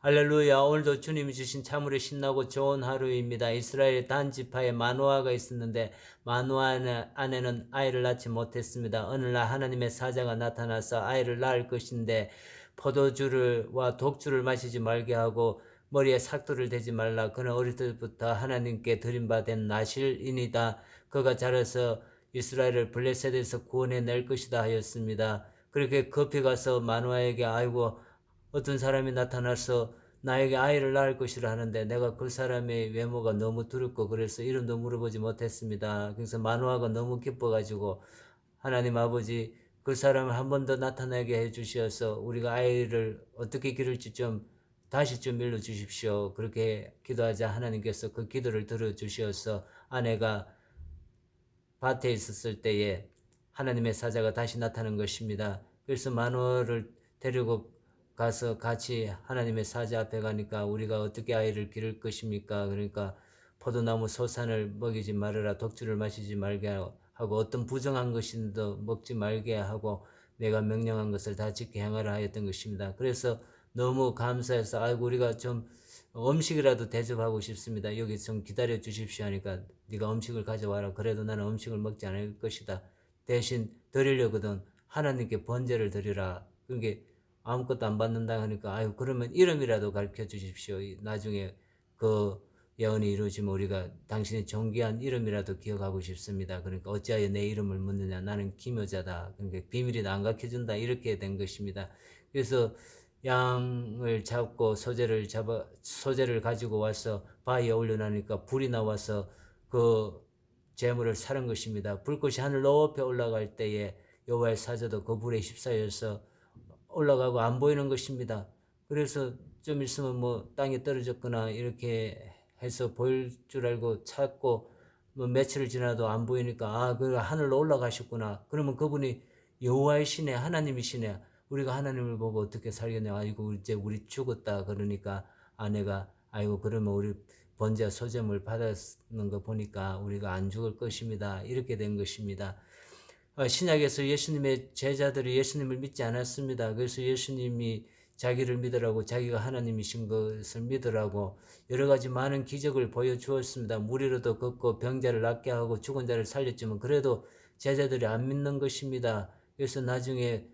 할렐루야. 오늘도 주님이 주신 참으로 신나고 좋은 하루입니다. 이스라엘 단 지파에 마노아가 있었는데 마노아 안에는 아이를 낳지 못했습니다. 어느 날 하나님의 사자가 나타나서 아이를 낳을 것인데 포도주와 독주를 마시지 말게 하고 머리에 삭도를 대지 말라. 그는 어릴 때부터 하나님께 드림받은 나실인이다. 그가 자라서 이스라엘을 블레셋에서 구원해낼 것이다 하였습니다. 그렇게 급히 가서 마노아에게 아이고 어떤 사람이 나타나서 나에게 아이를 낳을 것이라 하는데 내가 그 사람의 외모가 너무 두렵고 그래서 이름도 물어보지 못했습니다. 그래서 마노아가 너무 기뻐가지고 하나님 아버지 그 사람을 한 번 더 나타나게 해주셔서 우리가 아이를 어떻게 기를지 좀 다시 좀 일러주십시오. 그렇게 기도하자 하나님께서 그 기도를 들어주셔서 아내가 밭에 있었을 때에 하나님의 사자가 다시 나타난 것입니다. 그래서 마누아를 데리고 가서 같이 하나님의 사자 앞에 가니까 우리가 어떻게 아이를 기를 것입니까? 그러니까 포도나무 소산을 먹이지 말아라. 독주를 마시지 말게 하고 어떤 부정한 것인도 먹지 말게 하고 내가 명령한 것을 다 지켜 행하라 하였던 것입니다. 그래서 너무 감사해서 아이고 우리가 좀 음식이라도 대접하고 싶습니다. 여기 좀 기다려 주십시오 하니까 네가 음식을 가져와라. 그래도 나는 음식을 먹지 않을 것이다. 대신 드리려거든 하나님께 번제를 드리라. 그게 아무것도 안 받는다 하니까 아유 그러면 이름이라도 가르쳐 주십시오. 나중에 그 예언이 이루어지면 우리가 당신의 존귀한 이름이라도 기억하고 싶습니다. 그러니까 어찌하여 내 이름을 묻느냐. 나는 기묘자다. 그러니까 비밀이 안 가르쳐준다. 이렇게 된 것입니다. 그래서 양을 잡고 소재를 가지고 와서 바위에 올려놓으니까 불이 나와서 그 재물을 사는 것입니다. 불꽃이 하늘 높이 올라갈 때에 여호와의 사자도 그 불에 휩싸여서 올라가고 안 보이는 것입니다. 그래서 좀 있으면 뭐 땅에 떨어졌거나 이렇게 해서 보일 줄 알고 찾고 뭐 며칠을 지나도 안 보이니까 그 하늘로 올라가셨구나. 그러면 그분이 여호와이시네, 하나님이시네. 우리가 하나님을 보고 어떻게 살겠냐. 아이고 이제 우리 죽었다. 그러니까 아내가 아이고 그러면 우리 번제와 소제물 받았는 거 보니까 우리가 안 죽을 것입니다. 이렇게 된 것입니다. 신약에서 예수님의 제자들이 예수님을 믿지 않았습니다. 그래서 예수님이 자기를 믿으라고 자기가 하나님이신 것을 믿으라고 여러 가지 많은 기적을 보여주었습니다. 무리로도 걷고 병자를 낫게 하고 죽은 자를 살렸지만 그래도 제자들이 안 믿는 것입니다. 그래서 나중에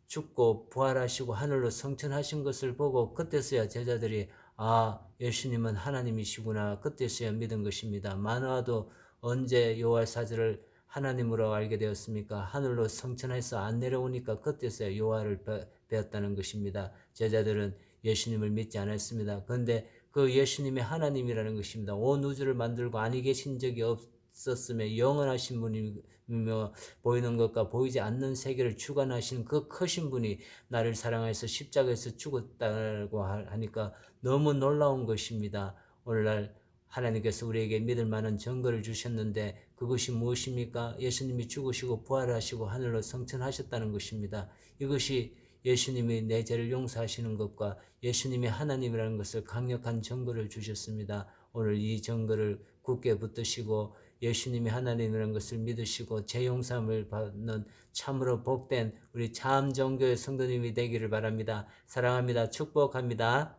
죽고 부활하시고 하늘로 성천하신 것을 보고 그때서야 제자들이 예수님은 하나님이시구나. 그때서야 믿은 것입니다. 마노아도 언제 여호와 사자를 하나님으로 알게 되었습니까? 하늘로 성천해서 안 내려오니까 그때서야 여호와를 배웠다는 것입니다. 제자들은 예수님을 믿지 않았습니다. 그런데 그 예수님이 하나님이라는 것입니다. 온 우주를 만들고 아니 계신 적이 없었으며 영원하신 분이며 보이는 것과 보이지 않는 세계를 주관하신 그 크신 분이 나를 사랑해서 십자가에서 죽었다고 하니까 너무 놀라운 것입니다. 오늘날 하나님께서 우리에게 믿을 만한 증거를 주셨는데 그것이 무엇입니까? 예수님이 죽으시고 부활하시고 하늘로 성천하셨다는 것입니다. 이것이 예수님이 내 죄를 용서하시는 것과 예수님이 하나님이라는 것을 강력한 증거를 주셨습니다. 오늘 이 증거를 굳게 붙드시고 예수님이 하나님이라는 것을 믿으시고 죄 용서함을 받는 참으로 복된 우리 참 정교의 성도님이 되기를 바랍니다. 사랑합니다. 축복합니다.